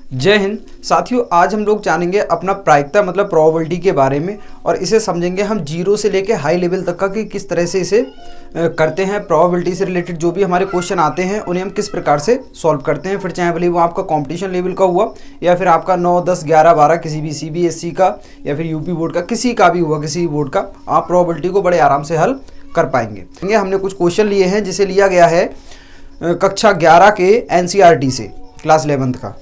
जय हिंद साथियों, आज हम लोग जानेंगे अपना प्रायिकता मतलब प्रोबेबिलिटी के बारे में और इसे समझेंगे हम जीरो से लेके हाई लेवल तक का कि किस तरह से इसे करते हैं। प्रोबेबिलिटी से रिलेटेड जो भी हमारे क्वेश्चन आते हैं उन्हें हम किस प्रकार से सॉल्व करते हैं, फिर चाहे भले वो आपका कंपटीशन लेवल का हुआ या फिर आपका 9, 10, 11, 12 किसी भी CBSE का या फिर यूपी बोर्ड का, किसी का भी हुआ, किसी भी बोर्ड का, आप प्रोबेबिलिटी को बड़े आराम से हल कर पाएंगे। हमने कुछ क्वेश्चन लिए हैं जिसे लिया गया है कक्षा 11 के NCERT से, क्लास 11th का।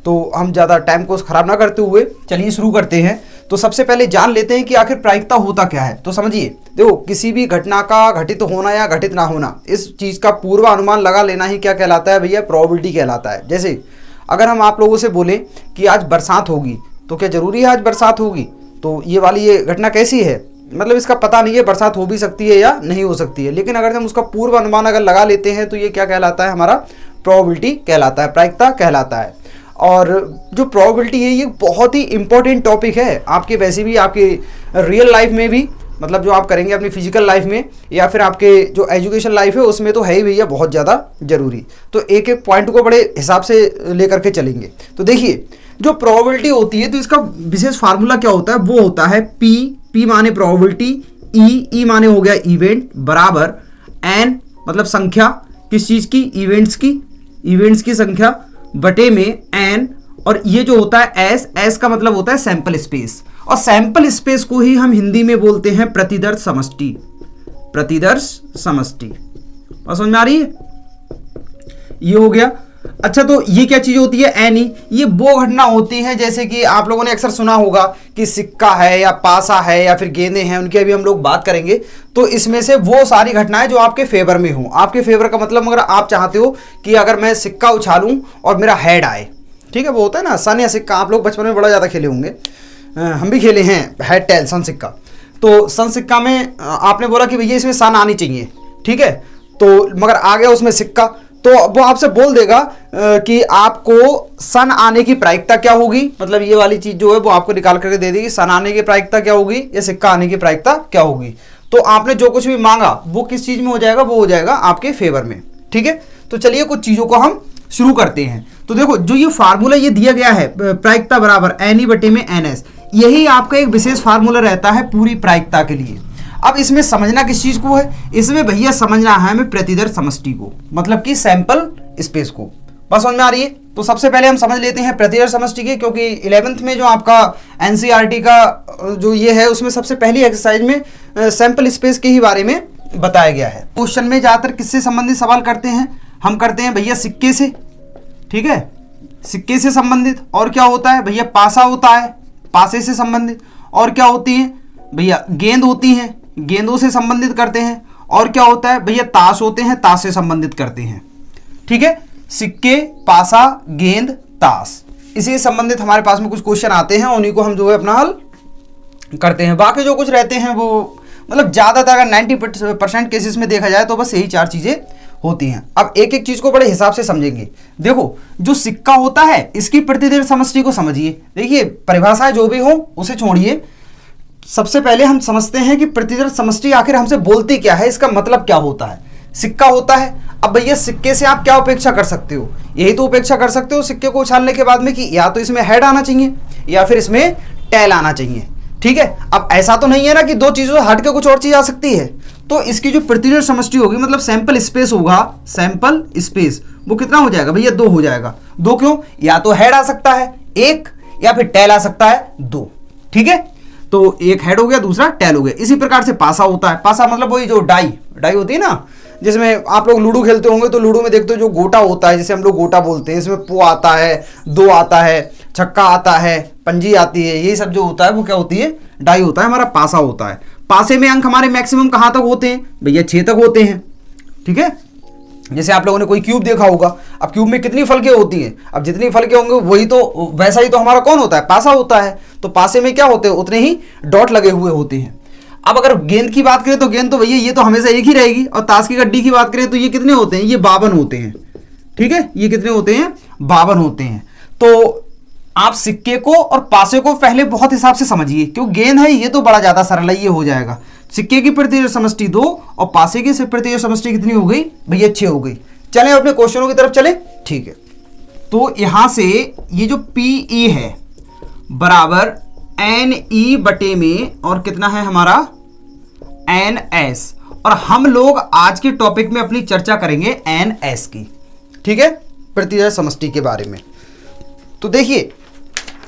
तो हम ज़्यादा टाइम को ख़राब ना करते हुए चलिए शुरू करते हैं। तो सबसे पहले जान लेते हैं कि आखिर प्रायिकता होता क्या है। तो समझिए, देखो, किसी भी घटना का घटित होना या घटित ना होना, इस चीज़ का पूर्वानुमान लगा लेना ही क्या कहलाता है भैया? प्रोबेबिलिटी कहलाता है। जैसे अगर हम आप लोगों से बोलें कि आज बरसात होगी, तो क्या ज़रूरी है आज बरसात होगी? तो ये वाली ये घटना कैसी है, मतलब इसका पता नहीं है, बरसात हो भी सकती है या नहीं हो सकती है, लेकिन अगर हम उसका पूर्वानुमान अगर लगा लेते हैं तो ये क्या कहलाता है? हमारा प्रोबेबिलिटी कहलाता है, प्रायिकता कहलाता है। और जो प्रोबेबिलिटी है ये बहुत ही इंपॉर्टेंट टॉपिक है आपके, वैसे भी आपके रियल लाइफ में भी, मतलब जो आप करेंगे अपनी फिजिकल लाइफ में या फिर आपके जो एजुकेशन लाइफ है उसमें तो है ही भैया बहुत ज़्यादा जरूरी। तो एक एक पॉइंट को बड़े हिसाब से लेकर के चलेंगे। तो देखिए, जो प्रोबेबिलिटी होती है तो इसका विशेष फार्मूला क्या होता है? वो होता है पी माने प्रोबेबिलिटी, ई माने हो गया इवेंट, बराबर एन मतलब संख्या किस चीज़ की? इवेंट्स की संख्या बटे में एन, और ये जो होता है एस का मतलब होता है सैंपल स्पेस, और सैंपल स्पेस को ही हम हिंदी में बोलते हैं प्रतिदर्श समष्टि। बात समझ में आ रही है? ये हो गया। अच्छा, तो ये क्या चीज होती है? N E. ये वो घटना होती है जैसे कि आप लोगों ने अक्सर सुना होगा कि सिक्का है या पासा है या फिर गेंदें हैं, उनकी अभी हम लोग बात करेंगे। तो इसमें से वो सारी घटनाएं जो आपके फेवर में हो, आपके फेवर का मतलब अगर आप चाहते हो कि अगर मैं सिक्का उछालूं और मेरा हेड आए, ठीक है, वो होता है ना सन या सिक्का, आप लोग बचपन में बड़ा ज़्यादा खेले होंगे, हम भी खेले हैं, हेड टेल सन सिक्का। तो सन सिक्का में आपने बोला कि भैया इसमें सन आनी चाहिए, ठीक है, तो मगर आ गया उसमें सिक्का, तो वो आपसे बोल देगा कि आपको सन आने की प्रायिकता क्या होगी, मतलब ये वाली चीज जो है वो आपको निकाल करके दे देगी, सन आने की प्रायिकता क्या होगी या सिक्का आने की प्रायिकता क्या होगी। तो आपने जो कुछ भी मांगा वो किस चीज में हो जाएगा? वो हो जाएगा आपके फेवर में, ठीक है। तो चलिए कुछ चीजों को हम शुरू करते हैं। तो देखो, जो ये फार्मूला ये दिया गया है, प्रायिकता बराबर एन ई बटे में एन एस, यही आपका एक विशेष फार्मूला रहता है पूरी प्रायिकता के लिए। अब इसमें समझना किस चीज को है? इसमें भैया समझना है हमें प्रतिदर्श समष्टि को, मतलब कि सैंपल स्पेस को। बस समझ में आ रही है? तो सबसे पहले हम समझ लेते हैं प्रतिदर्श समष्टि के, क्योंकि 11th में जो आपका NCERT का जो ये है उसमें सबसे पहली एक्सरसाइज में सैंपल स्पेस के ही बारे में बताया गया है। क्वेश्चन में ज्यादातर किससे संबंधित सवाल करते हैं? हम करते हैं भैया सिक्के से, ठीक है, सिक्के से संबंधित। और क्या होता है भैया? पासा होता है, पासे से संबंधित। और क्या होती है भैया? गेंद होती है, गेंदों से संबंधित करते हैं। और क्या होता है भैया? ताश होते हैं, ताश से संबंधित करते हैं, ठीक है। सिक्के, पासा, गेंद, ताश, इसी से संबंधित हमारे पास में कुछ क्वेश्चन आते हैं, उन्हीं को हम जो है अपना हल करते हैं। बाकी जो कुछ रहते हैं वो मतलब ज्यादातर अगर 90% केसेस में देखा जाए तो बस यही 4 चीजें होती हैं। अब एक एक चीज को बड़े हिसाब से समझेंगे। देखो, जो सिक्का होता है इसकी प्रतिदर्श समष्टि को समझिए। देखिए, परिभाषाएं जो भी हो उसे छोड़िए, सबसे पहले हम समझते हैं कि प्रतिदर्श समष्टि आखिर हमसे बोलती क्या है, इसका मतलब क्या होता है। सिक्का होता है, अब भैया सिक्के से आप क्या उपेक्षा कर सकते हो? यही तो उपेक्षा कर सकते हो सिक्के को उछालने के बाद में कि या तो इसमें हेड आना चाहिए या फिर इसमें टेल आना चाहिए, ठीक है। अब ऐसा तो नहीं है ना कि दो चीजों से हट के कुछ और चीज आ सकती है। तो इसकी जो प्रतिदर्श समष्टि होगी, मतलब सैंपल स्पेस होगा, सैंपल स्पेस, वो कितना हो जाएगा भैया? 2 हो जाएगा। 2 क्यों? या तो हेड आ सकता है 1 या फिर टेल आ सकता है 2, ठीक है। तो एक हेड हो गया, दूसरा टेल हो गया। इसी प्रकार से पासा होता है। पासा मतलब वही जो डाई होती है ना, जिसमें आप लोग लूडो खेलते होंगे तो लूडो में देखते हो जो गोटा होता है, जिसे हम लोग गोटा बोलते हैं, इसमें पो आता है, 2 आता है, छक्का आता है, पंजी आती है, यही सब जो होता है वो क्या होती है? डाई होता है, हमारा पासा होता है। पासे में अंक हमारे मैक्सिमम कहाँ तक होते हैं भैया? 6 तक होते हैं, ठीक है। जैसे आप लोगों ने कोई क्यूब देखा होगा, अब क्यूब में कितनी फलकें होती हैं? अब जितनी फलकें होंगे वही तो, वैसा ही तो हमारा कौन होता है? पासा होता है। तो पासे में क्या होते हैं? उतने ही डॉट लगे हुए होते हैं। अब अगर गेंद की बात करें तो गेंद तो भैया ये तो हमेशा एक ही रहेगी, और ताश की गड्डी की बात करें तो ये कितने होते हैं? ये 52 होते हैं, ठीक है। ये कितने होते हैं? 52 होते हैं। तो आप सिक्के को और पासे को पहले बहुत हिसाब से समझिए, क्यों गेंद है ये तो बड़ा ज्यादा सरल है, ये हो जाएगा। सिक्के की प्रतिदर्श समष्टि 2 और पासे की प्रतिदर्श समष्टि कितनी हो गई भैया? 6 हो गई। चलें अपने क्वेश्चनों की तरफ चले, ठीक है। तो यहां से ये जो PE है बराबर NE बटे में और कितना है हमारा NS, और हम लोग आज के टॉपिक में अपनी चर्चा करेंगे NS की, ठीक है, प्रतिदर्श समष्टि के बारे में। तो देखिए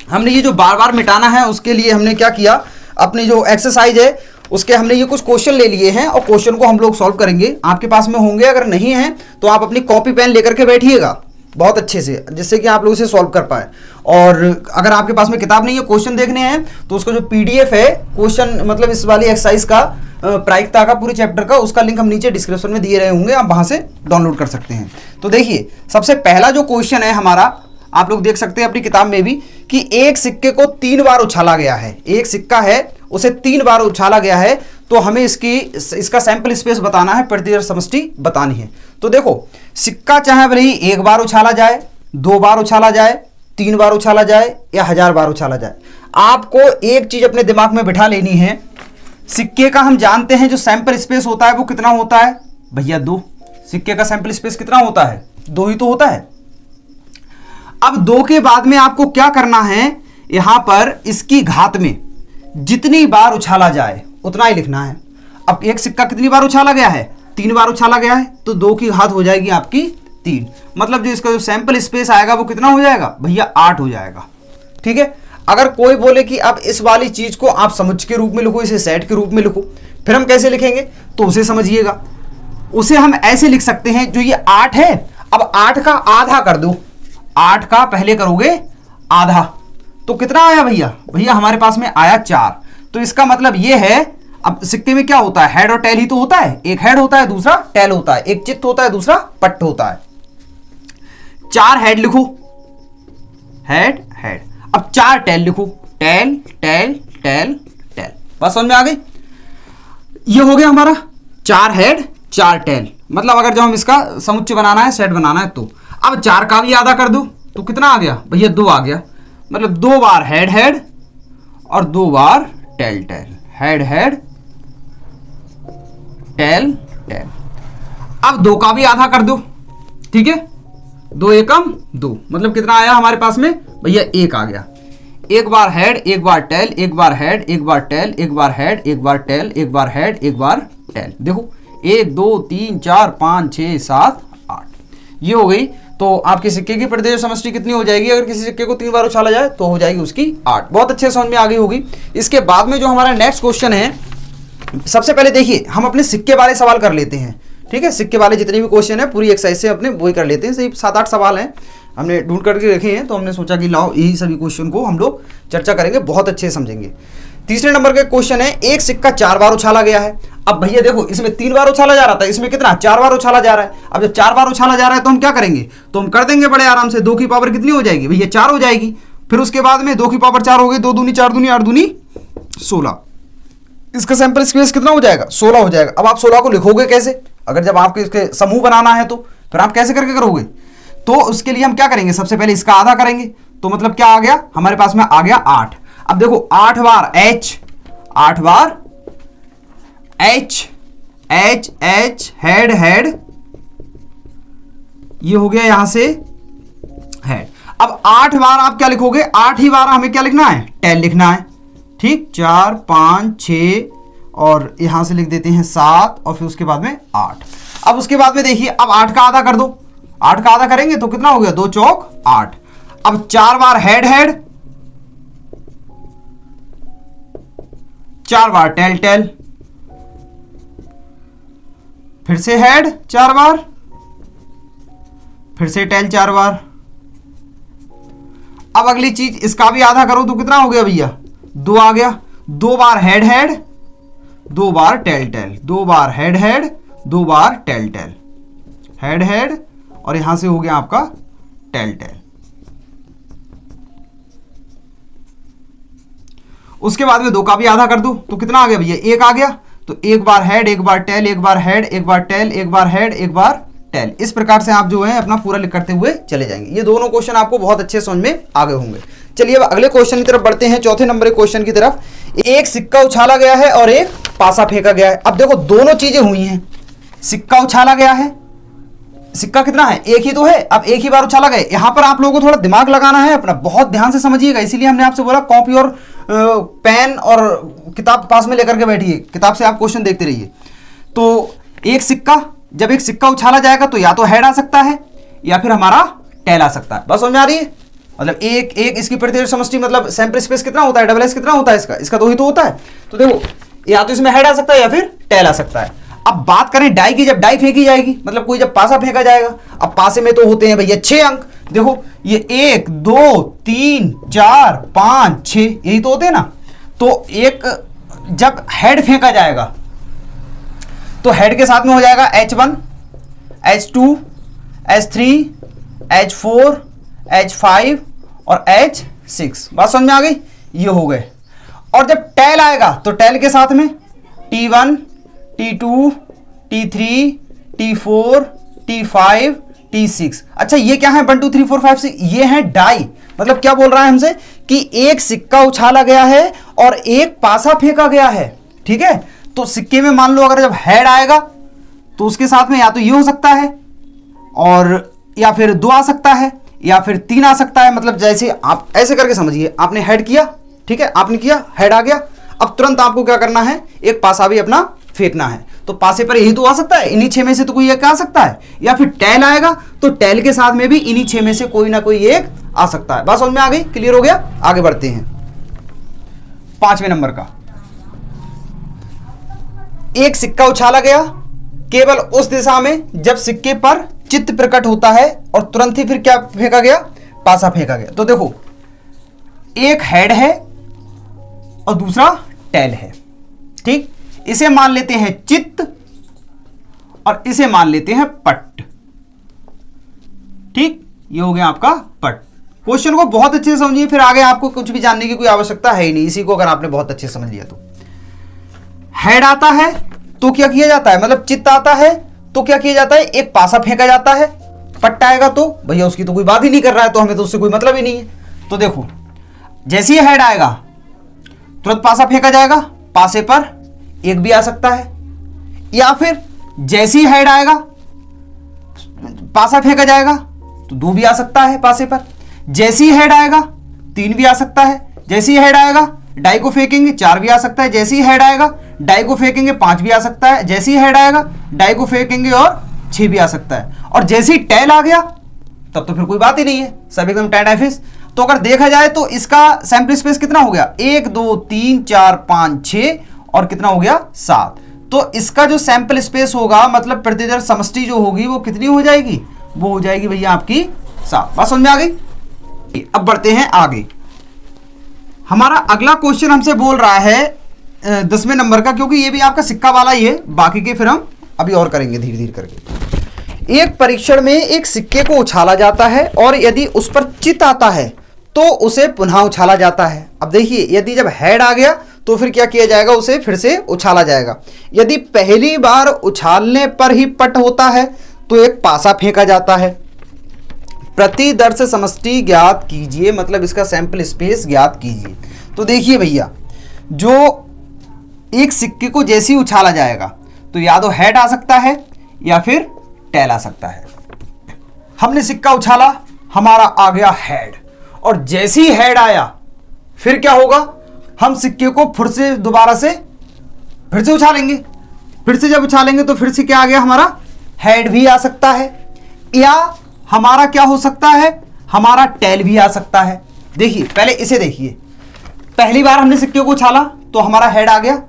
हमने ये जो बार बार मिटाना है उसके लिए हमने क्या किया, अपनी जो एक्सरसाइज है उसके हमने ये कुछ क्वेश्चन ले लिए हैं और क्वेश्चन को हम लोग सॉल्व करेंगे। आपके पास में होंगे, अगर नहीं है तो आप अपनी कॉपी पेन लेकर के बैठिएगा बहुत अच्छे से, जिससे कि आप लोग इसे सॉल्व कर पाए। और अगर आपके पास में किताब नहीं है, क्वेश्चन देखने हैं, तो उसका जो PDF है क्वेश्चन मतलब इस वाली एक्सरसाइज का प्रायिकता का पूरे चैप्टर का, उसका लिंक हम नीचे डिस्क्रिप्शन में दिए रहे होंगे, आप वहां से डाउनलोड कर सकते हैं। तो देखिए सबसे पहला जो क्वेश्चन है हमारा, आप लोग देख सकते हैं अपनी किताब में भी, कि एक सिक्के को 3 बार उछाला गया है। एक सिक्का है उसे 3 बार उछाला गया है, तो हमें इसका सैंपल स्पेस बताना है, प्रतिदर्श समष्टि बतानी है। तो देखो सिक्का चाहे भले ही 1 बार उछाला जाए, 2 बार उछाला जाए, 3 बार उछाला जाए या 1000 बार उछाला जाए, आपको एक चीज अपने दिमाग में बिठा लेनी है, सिक्के का हम जानते हैं जो सैंपल स्पेस होता है वो कितना होता है भैया 2। सिक्के का सैंपल स्पेस कितना होता है, 2 ही तो होता है। अब 2 के बाद में आपको क्या करना है, यहां पर इसकी घात में जितनी बार उछाला जाए उतना ही लिखना है। अब एक सिक्का कितनी बार उछाला गया है, 3 बार उछाला गया है, तो 2 की घात हो जाएगी आपकी 3, मतलब जो इसका जो सैंपल स्पेस आएगा वो कितना हो जाएगा भैया 8 हो जाएगा, ठीक है। अगर कोई बोले कि अब इस वाली चीज को आप समुच्चय के रूप में लिखो, इसे सेट के रूप में लिखो, फिर हम कैसे लिखेंगे, तो उसे समझिएगा। उसे हम ऐसे लिख सकते हैं, जो ये 8 है, अब 8 का आधा कर दो, 8 का पहले करोगे आधा, तो कितना आया भैया, भैया हमारे पास में आया 4। तो इसका मतलब ये है, अब सिक्के में क्या होता है, हेड और टेल ही तो होता है, एक हेड होता है दूसरा टेल होता है, एक चित्त होता है दूसरा पट्ट होता है। 4 हेड लिखो, हेड हेड, अब 4 टेल लिखो, टेल टेल टेल टेल, बस समझ में आ गई। ये हो गया हमारा 4 हेड 4 टेल, मतलब अगर जब हम इसका समुच्चय बनाना है, सेट बनाना है, तो अब 4 का भी आधा कर दो, तो कितना आ गया भैया 2 आ गया, मतलब 2 बार हेड हेड और 2 बार tail tail, head head tail tail. अब 2 का भी आधा कर दो, ठीक है, 2 एकम 2, मतलब कितना आया हमारे पास में भैया 1 आ गया। 1 बार हेड, 1 बार टेल, 1 बार हेड, 1 बार टेल, 1 बार हेड, 1 बार टेल, 1 बार हेड, 1 बार टेल। देखो 1 2 3 4 5 6 7 8, ये हो गई। तो आपके सिक्के की प्रतिदर्श समष्टि कितनी हो जाएगी, अगर किसी सिक्के को 3 बार उछाला जाए तो हो जाएगी उसकी 8। बहुत अच्छे समझ में आ गई होगी। इसके बाद में जो हमारा नेक्स्ट क्वेश्चन है, सबसे पहले देखिए हम अपने सिक्के वाले सवाल कर लेते हैं, ठीक है। सिक्के वाले जितने भी क्वेश्चन है पूरी एक्सरसाइज से अपने वही कर लेते हैं, सही 7-8 सवाल हैं हमने ढूंढ करके रखे हैं, तो हमने सोचा कि लाओ यही सभी क्वेश्चन को हम लोग चर्चा करेंगे, बहुत अच्छे से समझेंगे। तीसरे नंबर का क्वेश्चन है, एक सिक्का 4 बार उछाला गया है। अब भैया देखो इसमें 3 बार उछाला जा रहा था, इसमें कितना 4 बार उछाला जा रहा है। अब जब 4 बार उछाला जा रहा है तो हम क्या करेंगे, तो हम कर देंगे बड़े आराम से, 2 की पावर कितनी हो जाएगी भैया 4 हो जाएगी। फिर उसके बाद में 2 की पावर 4 हो गई, 2 दूनी 4 दूनी 8 दूनी 16, इसका सैंपल स्पेस कितना हो जाएगा 16 हो जाएगा। अब आप 16 को लिखोगे कैसे, अगर जब आपके इसके समूह बनाना है तो फिर आप कैसे करके करोगे, तो उसके लिए हम क्या करेंगे, सबसे पहले इसका आधा करेंगे, तो मतलब क्या आ गया हमारे पास में आ गया 8। अब देखो 8 बार H, 8 बार H H H head head, ये हो गया यहां से हेड। अब 8 बार आप क्या लिखोगे, 8 ही बार हमें क्या लिखना है, टेल लिखना है, ठीक। 4 5 6 और यहां से लिख देते हैं 7 और फिर उसके बाद में 8। अब उसके बाद में देखिए, अब 8 का आधा कर दो, 8 का आधा करेंगे तो कितना हो गया 2 चौक 8। अब 4 बार हेड हेड, 4 बार टेल टेल, फिर से हेड 4 बार, फिर से टेल 4 बार। अब अगली चीज इसका भी आधा करो तो कितना हो गया भैया 2 आ गया। 2 बार हेड हेड, 2 बार टेल टेल, 2 बार हेड हेड, 2 बार टेल टेल, हेड हेड और यहां से हो गया आपका टेल टेल। उसके बाद में 2 का भी आधा कर दो तो कितना आ गया भैया 1 आ गया। तो 1 बार हेड, 1 बार टेल, 1 बार हेड, 1 बार टेल, 1 बार हेड, 1 बार टेल। इस प्रकार से आप जो है अपना पूरा लिख करते हुए चले जाएंगे। ये दोनों क्वेश्चन आपको बहुत अच्छे समझ में आ गए होंगे। चलिए अब अगले क्वेश्चन की तरफ बढ़ते हैं, चौथे नंबर के क्वेश्चन की तरफ। एक सिक्का उछाला गया है और एक पासा फेंका गया है। अब देखो दोनों चीजें हुई हैं, सिक्का उछाला गया है सिक्का कितना है, एक ही तो है। अब एक ही बार उछाला गया। यहां पर आप लोगों को थोड़ा दिमाग लगाना है अपना, बहुत ध्यान से समझिएगा। इसीलिए हमने आपसे बोला कॉपी और पेन और किताब पास में लेकर के बैठिए, किताब से आप क्वेश्चन देखते रहिए। तो एक सिक्का, जब एक सिक्का उछाला जाएगा तो या तो हेड आ सकता है या फिर हमारा टेल आ सकता है। बस समझ में आ रही है? मतलब एक इसकी प्रतिदर्श समष्टि मतलब सैंपल स्पेस कितना होता है, डबल एस कितना होता है, इसका दो ही तो होता है। तो देखो या तो इसमें हेड आ सकता है या फिर टेल आ सकता है। अब बात करें डाई की, जब डाई फेंकी जाएगी मतलब कोई जब पासा फेंका जाएगा, अब पासे में तो होते हैं भैया 6 अंक। देखो ये 1 2 3 4 5 6 यही तो होते हैं ना। तो एक जब हेड फेंका जाएगा तो हेड के साथ में हो जाएगा H1 H2 H3 H4 H5 और H6। बात समझ में आ गई? ये हो गए। और जब टेल आएगा तो टेल के साथ में T1 T2 T3 T4 T5 T6। अच्छा ये क्या है 1 2 3 4 5 6? ये है डाई। मतलब क्या बोल रहा है हमसे कि एक सिक्का उछाला गया है और एक पासा फेंका गया है। ठीक है, तो सिक्के में मान लो अगर जब हेड आएगा तो उसके साथ में या तो ये हो सकता है और या फिर 2 आ सकता है या फिर 3 आ सकता है। मतलब जैसे आप ऐसे करके समझिए, आपने हेड किया, ठीक है, आपने किया, हेड आ गया। अब तुरंत आपको क्या करना है, एक पासा भी अपना फेंकना है। तो पासे पर यही तो आ सकता है, इन्हीं 6 में से तो कोई एक आ सकता है। या फिर टेल आएगा तो टेल के साथ में भी इन्हीं 6 में से कोई ना कोई एक आ सकता है। बात समझ में आ गई? क्लियर हो गया? आगे बढ़ते हैं 5वें नंबर का। एक सिक्का उछाला गया केवल उस दिशा में जब सिक्के पर चित्त प्रकट होता है और तुरंत ही फिर क्या फेंका गया, पासा फेंका गया। तो देखो एक हेड है और दूसरा टेल है। ठीक, इसे मान लेते हैं चित्त और इसे मान लेते हैं पट। ठीक, ये हो गया आपका पट। क्वेश्चन को बहुत अच्छे से समझिए, फिर आगे आपको कुछ भी जानने की कोई आवश्यकता है ही नहीं, इसी को अगर आपने बहुत अच्छे से समझ लिया तो। हेड आता है तो क्या किया जाता है, मतलब चित्त आता है तो क्या किया जाता है, एक पासा फेंका जाता है। पट आएगा तो भैया उसकी तो कोई बात ही नहीं कर रहा है, तो हमें तो उससे कोई मतलब ही नहीं है। तो देखो जैसे ही हेड आएगा तुरंत पासा फेंका जाएगा, पासे पर एक भी आ सकता है। या फिर जैसे ही हेड आएगा पासा फेंका जाएगा तो 2 भी आ सकता है पासे पर। जैसे ही हेड आएगा 3 भी आ सकता है। जैसे ही हेड आएगा डाई को फेंकेंगे 4 भी आ सकता है। जैसे ही हेड आएगा डाई को फेंकेंगे 5 भी आ सकता है। जैसे ही हेड आएगा डाई को फेंकेंगे और 6 भी आ सकता है। और जैसे ही टेल आ गया तब तो फिर कोई बात ही नहीं है, सब एकदम टाइट एफिस। तो अगर देखा जाए तो इसका सैंपल स्पेस कितना हो गया, 1 2 3 4 5 6 और कितना हो गया 7। तो इसका जो सैंपल स्पेस होगा मतलब प्रतिदर्श समष्टि जो होगी वो कितनी हो जाएगी, वो हो जाएगी भैया आपकी 7। बात समझ में आ गई? अब बढ़ते हैं आगे। हमारा अगला क्वेश्चन हमसे बोल रहा है 10वें नंबर का, क्योंकि ये भी आपका सिक्का वाला ही है, बाकी के फिर हम अभी और करेंगे धीरे धीरे करके। एक परीक्षण में एक सिक्के को उछाला जाता है और यदि उस पर चित्त आता है तो उसे पुनः उछाला जाता है। अब देखिए यदि जब हेड आ गया तो फिर क्या किया जाएगा, उसे फिर से उछाला जाएगा। यदि पहली बार उछालने पर ही पट होता है तो एक पासा फेंका जाता है। प्रतिदर्श समष्टि ज्ञात कीजिए, मतलब इसका सैंपल स्पेस ज्ञात कीजिए। तो देखिए भैया, जो एक सिक्के को जैसे ही उछाला जाएगा तो या तो हेड आ सकता है या फिर टेल आ सकता है। हमने सिक्का उछाला, हमारा आ गया हेड, और जैसे ही हेड आया फिर क्या होगा, हम सिक्के को फिर से दोबारा से फिर से उछालेंगे। फिर से जब उछालेंगे तो फिर से क्या आ गया, हमारा हेड भी आ सकता है या हमारा क्या हो सकता है, हमारा टेल भी आ सकता है। देखिए पहले इसे देखिए, पहली बार हमने सिक्के को उछाला तो हमारा हेड आ गया,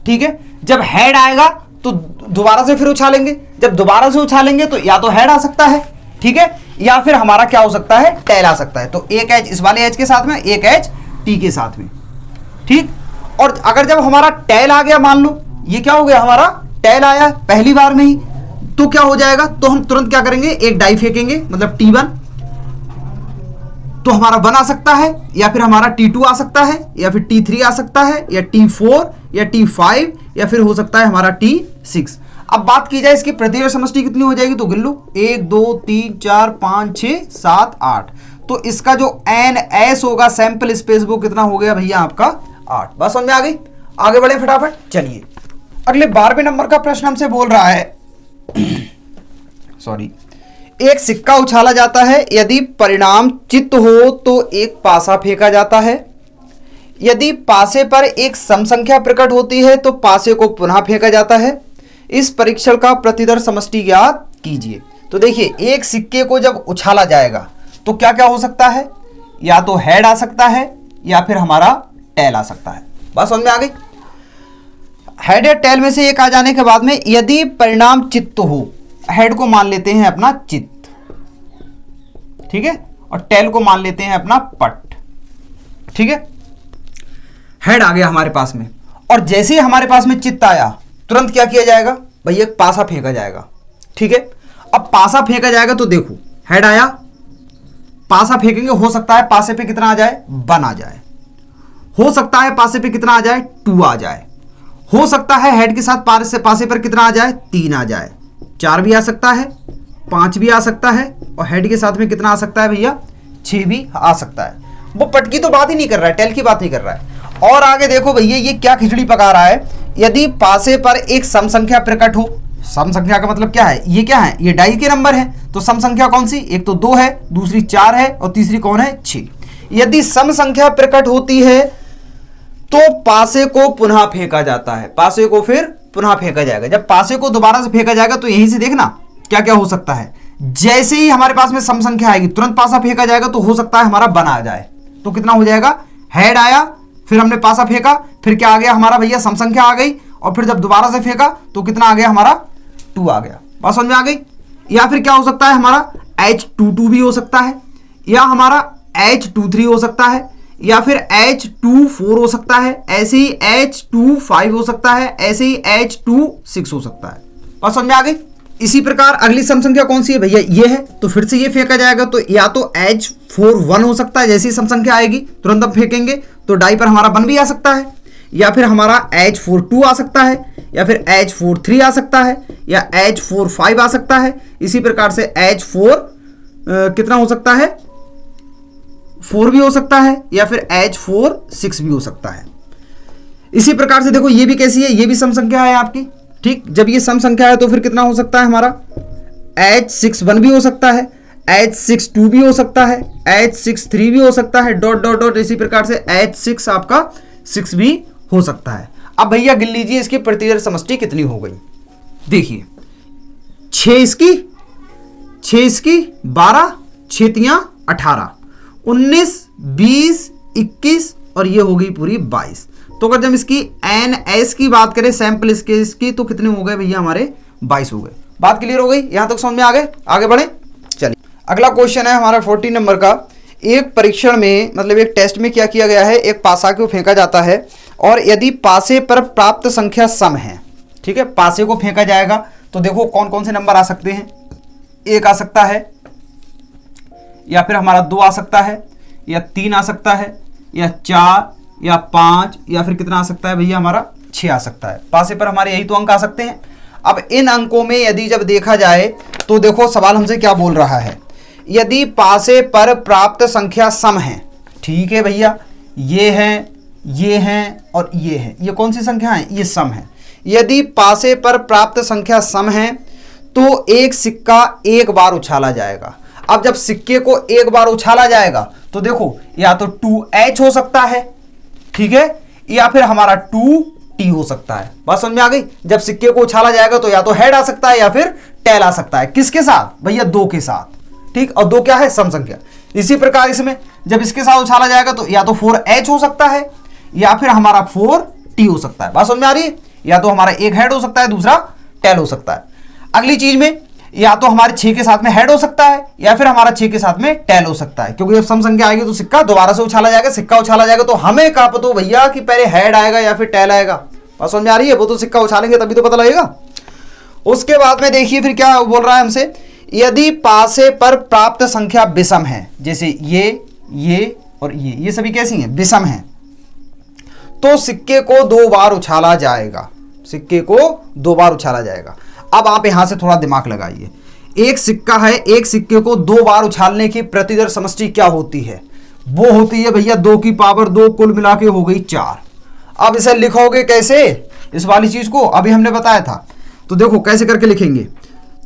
ठीक है। जब हेड आएगा तो दोबारा से फिर उछालेंगे, जब दोबारा से उछालेंगे तो या तो हेड आ सकता है, ठीक है, या फिर हमारा क्या हो सकता है, टेल आ सकता है। तो एक एच इस वाले एच के साथ में, एक एच टी के साथ में, ठीक। और अगर जब हमारा टेल आ गया, मान लो ये क्या हो गया, हमारा टेल आया पहली बार में ही, तो क्या हो जाएगा, तो हम तुरंत क्या करेंगे, एक डाई फेंकेंगे, मतलब T1, तो हमारा 1 आ सकता है, या फिर हमारा T2 आ सकता है, या फिर T3 आ सकता है, या T4 या T5, या फिर हो सकता है हमारा T6। अब बात की जाए इसकी प्रतिदर्श समष्टि कितनी हो जाएगी, तो गिन लो 1 2 3 4 5 6 7 8। तो इसका जो NS होगा सैंपल स्पेस वो कितना हो गया भैया आपका 8। बस समझ में आ गई। आगे बढ़े फटाफट, चलिए अगले 12वें नंबर का प्रश्न हमसे बोल रहा है सॉरी, एक सिक्का उछाला जाता है, यदि परिणाम चित्त हो तो एक पासा फेंका जाता है। यदि पासे पर एक सम संख्या प्रकट होती है तो पासे को पुनः फेंका जाता है। इस परीक्षण का प्रतिदर समष्टि ज्ञात कीजिए। तो देखिए, एक सिक्के को जब उछाला जाएगा तो क्या क्या हो सकता है, या तो हेड आ सकता है या फिर हमारा टेल आ सकता है। बात समझ में आ गई। हेड या टेल में से एक आ जाने के बाद में यदि परिणाम चित्त हो, हेड को मान लेते हैं अपना चित्त, ठीक है, और टेल को मान लेते हैं अपना पट, ठीक है। हेड आ गया हमारे पास में, और जैसे ही हमारे पास में चित्त आया तुरंत क्या किया जाएगा भाई, एक पासा फेंका जाएगा, ठीक है। अब पासा फेंका जाएगा तो देखो, हेड आया, पासा फेंकेंगे, हो सकता है पासे पे कितना आ जाए, 1 आ जाए, हो सकता है पासे पे कितना आ जाए, 2 आ जाए, हो सकता है हेड के साथ पासे पर कितना आ जाए, 3 आ जाए, 4 भी आ सकता है, 5 भी आ सकता है, और हेड के साथ में कितना आ सकता है भैया, 6 भी आ सकता है। वो पट की तो बात ही नहीं कर रहा है, टेल की बात नहीं कर रहा है। और आगे देखो भैया, ये क्या खिचड़ी पका रहा है, यदि पासे पर एक सम संख्या प्रकट हो। सम संख्या का मतलब क्या है, ये क्या है, ये डाई के नंबर है, तो सम संख्या कौन सी, एक तो 2 है, दूसरी 4 है, और तीसरी कौन है, 6। यदि सम संख्या प्रकट होती है तो पासे को पुनः फेंका जाता है, पासे को फिर पुनः फेंका जाएगा। जब पासे को दोबारा से फेंका जाएगा तो यहीं से देखना क्या क्या हो सकता है। जैसे ही हमारे पास में सम संख्या आएगी तुरंत पासा फेंका जाएगा, तो हो सकता है हमारा 1 आ जाए, तो कितना हो जाएगा, हेड आया, फिर हमने पासा फेंका, फिर क्या आ गया हमारा भैया, सम संख्या आ गई, और फिर जब दोबारा से फेंका तो कितना आ गया हमारा, 2 आ गया। बात समझ में आ गई। या फिर क्या हो सकता है हमारा, H22 भी हो सकता है, या हमारा H23 हो सकता है, या फिर H24 हो सकता है, ऐसे ही H25 हो सकता है, ऐसे ही H26 हो सकता है। बात समझ में आ गई। इसी प्रकार अगली सम संख्या कौन सी है भैया, ये है, तो फिर से ये फेंका जाएगा, तो या तो H41 हो सकता है, जैसी सम संख्या आएगी तुरंत हम फेंकेंगे तो डाई पर हमारा 1 भी आ सकता है, या फिर हमारा H42 आ सकता है, या फिर H43 आ सकता है, या H45 आ सकता है। इसी प्रकार से H4 कितना हो सकता है, 4 भी हो सकता है, या फिर H46 भी हो सकता है। इसी प्रकार से देखो, ये भी कैसी है, ये भी सम संख्या है आपकी, ठीक। जब ये सम संख्या है तो फिर कितना हो सकता है हमारा, H61 भी हो सकता है, H62 भी हो सकता है, H63 भी हो सकता है, डॉट डॉट डॉट, इसी प्रकार से H6 आपका 6 भी हो सकता है। अब भैया गिन लीजिए इसकी प्रतिदर समष्टि कितनी हो गई। देखिए, 6 इसकी, 12, 6 तियां 18, 19, 20, 21, और ये हो गई पूरी 22। तो अगर जब इसकी NS की बात करें, सैंपल स्केल की, तो कितने हो गए भैया हमारे, 22 हो गए। बात क्लियर हो गई, यहां तक समझ में आ गए। आगे बढ़े, चलिए अगला क्वेश्चन है हमारा 14 नंबर का। एक परीक्षण में, मतलब एक टेस्ट में क्या किया गया है, एक पासा को फेंका जाता है, और यदि पासे पर प्राप्त संख्या सम है, ठीक है, पासे को फेंका जाएगा तो देखो कौन कौन से नंबर आ सकते हैं, 1 आ सकता है, या फिर हमारा 2 आ सकता है, या 3 आ सकता है, या 4, या 5, या फिर कितना आ सकता है भैया हमारा, 6 आ सकता है। पासे पर हमारे यही तो अंक आ सकते हैं। अब इन अंकों में यदि जब देखा जाए तो देखो सवाल हमसे क्या बोल रहा है, यदि पासे पर प्राप्त संख्या सम है, ठीक है भैया, ये हैं, ये हैं और ये हैं, ये कौन सी संख्या है, ये सम है। यदि पासे पर प्राप्त संख्या सम है तो एक सिक्का एक बार उछाला जाएगा। अब जब सिक्के को एक बार उछाला जाएगा तो देखो, या तो 2H हो सकता है, ठीक है, या फिर हमारा 2T हो सकता है। बात समझ में आ गई। जब सिक्के को उछाला जाएगा तो या तो हेड आ सकता है या फिर टेल आ सकता है। किसके साथ भैया, 2 के साथ, ठीक, और 2 क्या है, सम संख्या। इसी प्रकार इसमें जब इसके साथ उछाला जाएगा तो या तो 4H हो सकता है, या फिर हमारा 4T हो सकता है। बात समझ में आ रही है। या तो हमारा एक हेड हो सकता है, दूसरा टेल हो सकता है। अगली चीज में या तो हमारे 6 के साथ में हेड हो सकता है, या फिर हमारा 6 के साथ में टेल हो सकता है, क्योंकि जब सम संख्या आएगी तो सिक्का दोबारा से उछाला जाएगा। सिक्का उछाला जाएगा तो हमें कहा पता हो भैया कि पहले हेड आएगा या फिर टेल आएगा। बात समझ में आ रही है। वो तो सिक्का उछालेंगे तभी तो पता लगेगा। उसके बाद में देखिए फिर क्या बोल रहा है हमसे, यदि पासे पर प्राप्त संख्या विषम है, जैसे ये और ये सभी कैसी हैं, विषम हैं, तो सिक्के को 2 बार उछाला जाएगा। सिक्के को 2 बार उछाला जाएगा। अब आप यहां से थोड़ा दिमाग लगाइए। एक सिक्का है, एक सिक्के को 2 बार उछालने की प्रतिदर समष्टि क्या होती है, वो होती है भैया 2 की पावर 2, कुल मिला के हो गई 4। अब इसे लिखोगे कैसे, इस वाली चीज को अभी हमने बताया था, तो देखो कैसे करके लिखेंगे।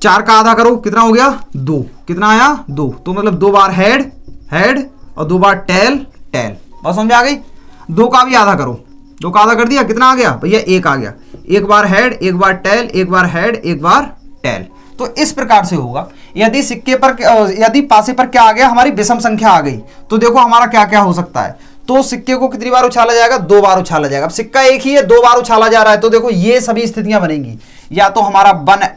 4 का आधा करो, कितना हो गया 2, कितना आया 2, तो मतलब 2 बार हेड हेड और 2 बार टेल टेल। बात समझ में आ गई। 2 का भी आधा करो, 2 का आधा कर दिया, कितना आ गया भैया 1 आ गया। 1 बार हेड, 1 बार टेल, 1 बार हेड, 1 बार टेल। तो इस प्रकार से होगा। यदि सिक्के पर, यदि पासे पर क्या आ गया, हमारी विषम संख्या आ गई, तो देखो हमारा क्या क्या हो सकता है। तो सिक्के को कितनी बार उछाला जाएगा, 2 बार उछाला जाएगा। अब सिक्का एक ही है, 2 बार उछाला जा रहा है, तो देखो ये सभी स्थितियां बनेंगी। या तो हमारा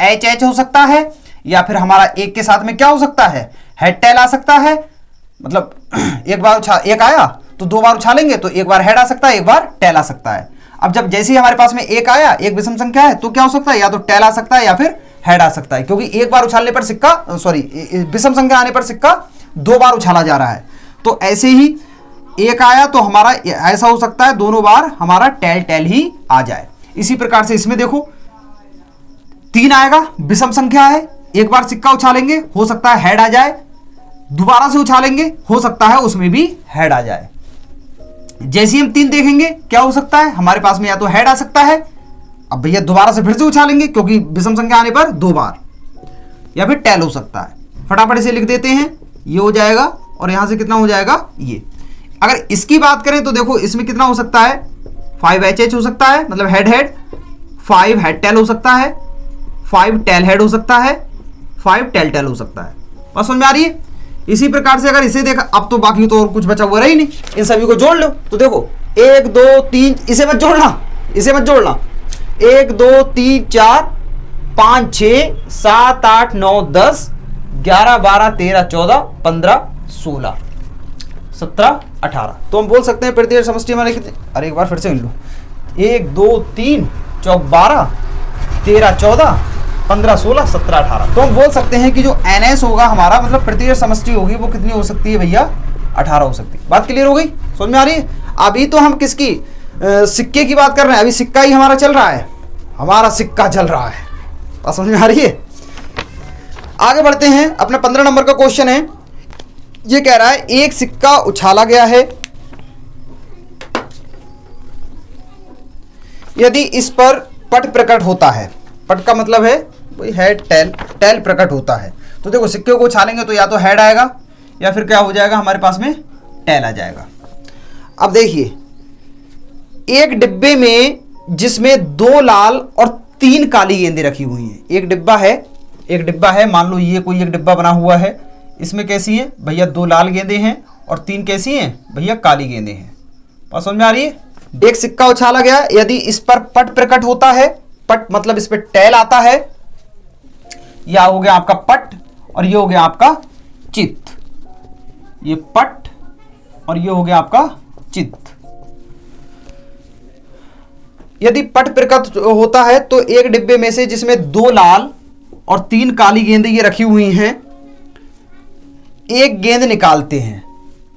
1 हो सकता है, या फिर हमारा एक के साथ में क्या हो सकता है, हेड टेल आ सकता है। मतलब एक बार एक आया तो 2 बार उछालेंगे तो 1 बार हेड आ सकता है, 1 बार टेल आ सकता है। अब जब जैसे ही हमारे पास में 1 आया, एक विषम संख्या है, तो क्या हो सकता है, या तो टेल आ सकता है या फिर हेड आ सकता है, क्योंकि 1 बार उछालने पर सिक्का, सॉरी विषम संख्या आने पर सिक्का 2 बार उछाला जा रहा है। तो ऐसे ही 1 आया तो हमारा ऐसा हो सकता है दोनों बार हमारा टेल टेल ही आ जाए। इसी प्रकार से इसमें देखो 3 आएगा, विषम संख्या है, 1 बार सिक्का उछालेंगे हो सकता है हेड आ जाए, दोबारा से उछालेंगे हो सकता है उसमें भी हेड आ जाए। जैसे ही हम 3 देखेंगे क्या हो सकता है, हमारे पास में या तो हेड आ सकता है, अब भैया दोबारा से फिर से उछालेंगे क्योंकि विषम संख्या आने पर 2 बार, या फिर टेल हो सकता है। फटाफट इसे लिख देते हैं, ये हो जाएगा और यहां से कितना हो जाएगा ये। अगर इसकी बात करें तो देखो इसमें कितना हो सकता है, 5HH हो सकता है, मतलब हेड हेड, 5 हेड टेल हो सकता है, 5 टेल हेड हो सकता है, 5 टेल टेल हो सकता है। बस समझ में आ रही है। इसी प्रकार से अगर इसे देखा, अब तो बाकी तो और कुछ बचा हुआ रहा ही नहीं, इन सभी को जोड़ लो। तो देखो 1 2 3, इसे मत जोड़ना, इसे मत जोड़ना, 1 2 3 4 5 6 7 8 9 10 11 12 13 14 15 16 17 18। तो हम बोल सकते हैं प्रतिवर्ष समष्टि हमारे कितने, अरे एक बार फिर से मिल लो, 1 2 3 चौक 12 13 14 15 16 17 18। तो हम बोल सकते हैं कि जो NS होगा हमारा, मतलब प्रतिवर्ष समष्टि होगी, वो कितनी हो सकती है भैया, 18 हो सकती है। बात क्लियर हो गई, समझ में आ रही है। अभी तो हम किसकी, सिक्के की बात कर रहे हैं, अभी सिक्का ही हमारा चल रहा है, हमारा सिक्का चल रहा है। बात समझ में आ रही है। आगे बढ़ते हैं, अपना 15 नंबर का क्वेश्चन है। ये कह रहा है एक सिक्का उछाला गया है, यदि इस पर पट प्रकट होता है, पट का मतलब है वही हेड टेल, टेल प्रकट होता है, तो देखो सिक्के को उछालेंगे तो या तो हेड आएगा या फिर क्या हो जाएगा, हमारे पास में टेल आ जाएगा। अब देखिए एक डिब्बे में जिसमें 2 लाल और 3 काली गेंदें रखी हुई हैं। एक डिब्बा है, मान लो ये कोई एक डिब्बा बना हुआ है, इसमें कैसी है भैया, 2 लाल गेंदें हैं और 3 कैसी हैं भैया, काली गेंदें हैं। बात समझ में आ रही है। एक सिक्का उछाला गया, यदि इस पर पट प्रकट होता है, पट मतलब इस पर टेल आता है, या हो गया आपका पट और ये हो गया आपका चित्त, ये पट और ये हो गया आपका चित्त। यदि पट प्रकट होता है तो एक डिब्बे में से जिसमें 2 लाल और 3 काली गेंदें ये रखी हुई हैं, एक गेंद निकालते हैं।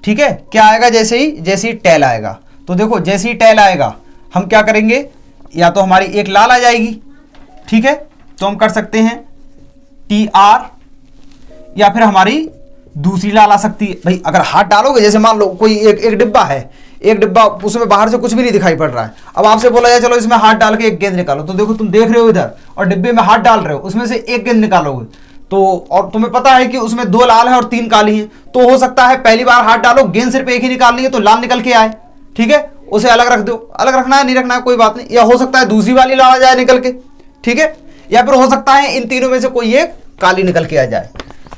ठीक है, क्या आएगा, जैसे ही टेल आएगा, तो देखो जैसे ही टेल आएगा हम क्या करेंगे, या तो हमारी एक लाल आ जाएगी, ठीक है, तो हम कर सकते हैं TR, या फिर हमारी दूसरी लाल आ सकती है। भाई अगर हाथ डालोगे, जैसे मान लो कोई एक डिब्बा है, एक डिब्बा, उसमें बाहर से कुछ भी नहीं दिखाई पड़ रहा है, अब आपसे बोला जाए चलो इसमें हाथ डाल के एक गेंद निकालो, तो देखो तुम देख रहे हो इधर और डिब्बे में हाथ डाल रहे हो, उसमें से एक गेंद निकालोगे तो, और तुम्हें पता है कि उसमें 2 लाल है और 3 काली है, तो हो सकता है पहली बार हाथ डालो, गेंद सिर्फ एक ही निकालनी है तो लाल निकल के आए, ठीक है, उसे अलग रख दो, अलग रखना है नहीं रखना है कोई बात नहीं, या हो सकता है दूसरी वाली लाल आ जाए निकल के, ठीक है, या फिर हो सकता है इन तीनों में से कोई एक काली निकल के आ जाए।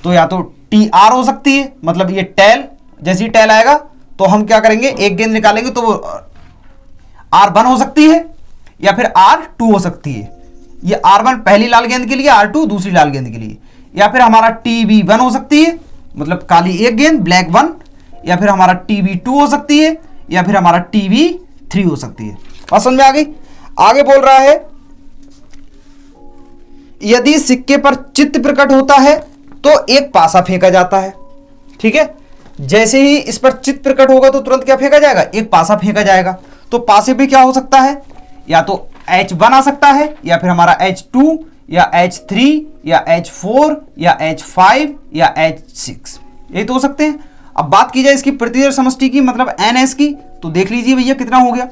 तो या तो TR हो सकती है, मतलब ये टेल, जैसे ही टेल आएगा तो हम क्या करेंगे, एक गेंद निकालेंगे तो वो R1 हो सकती है या फिर R2 हो सकती है। ये R1 पहली लाल गेंद के लिए, R2 दूसरी लाल गेंद के लिए, या फिर हमारा TB1 हो सकती है, मतलब काली एक गेंद ब्लैक 1, या फिर हमारा TB2 हो सकती है, या फिर हमारा TB3 हो सकती है। बात समझ में आ गई। आगे बोल रहा है यदि सिक्के पर चित्त प्रकट होता है तो एक पासा फेंका जाता है। ठीक है, जैसे ही इस पर चित्त प्रकट होगा तो तुरंत क्या फेंका जाएगा, एक पासा फेंका जाएगा। तो पासे पे क्या हो सकता है, या तो H1 आ सकता है, या फिर हमारा H2 या H3 या H4 या H5 या H6, यही तो हो सकते हैं। अब बात की जाए इसकी प्रतिवर्ष समष्टि की, मतलब NS की, तो देख लीजिए भैया कितना हो गया,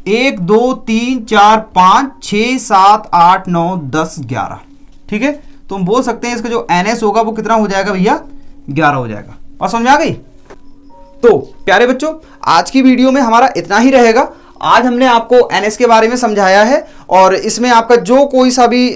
1 2 3 4 5 6 7 8 9 10 11। ठीक है, तो हम बोल सकते हैं इसका जो NS होगा वो कितना हो जाएगा भैया, 11 हो जाएगा। और समझ आ गई? तो प्यारे बच्चों, आज की वीडियो में हमारा इतना ही रहेगा। आज हमने आपको NS के बारे में समझाया है और इसमें आपका जो कोई सा भी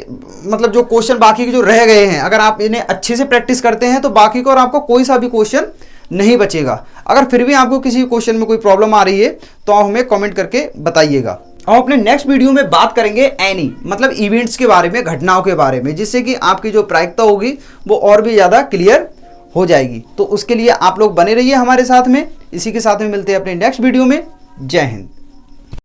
मतलब जो क्वेश्चन बाकी के जो रह गए हैं, अगर आप इन्हें अच्छे से प्रैक्टिस करते हैं तो बाकी को और आपको कोई सा भी क्वेश्चन नहीं बचेगा। अगर फिर भी आपको किसी क्वेश्चन में कोई प्रॉब्लम आ रही है तो आप हमें कमेंट करके बताइएगा। और अपने नेक्स्ट वीडियो में बात करेंगे एनी मतलब इवेंट्स के बारे में, घटनाओं के बारे में, जिससे कि आपकी जो प्रायिकता होगी वो और भी ज़्यादा क्लियर हो जाएगी। तो उसके लिए आप लोग बने रहिए हमारे साथ में। इसी के साथ में मिलते हैं अपने नेक्स्ट वीडियो में। जय हिंद।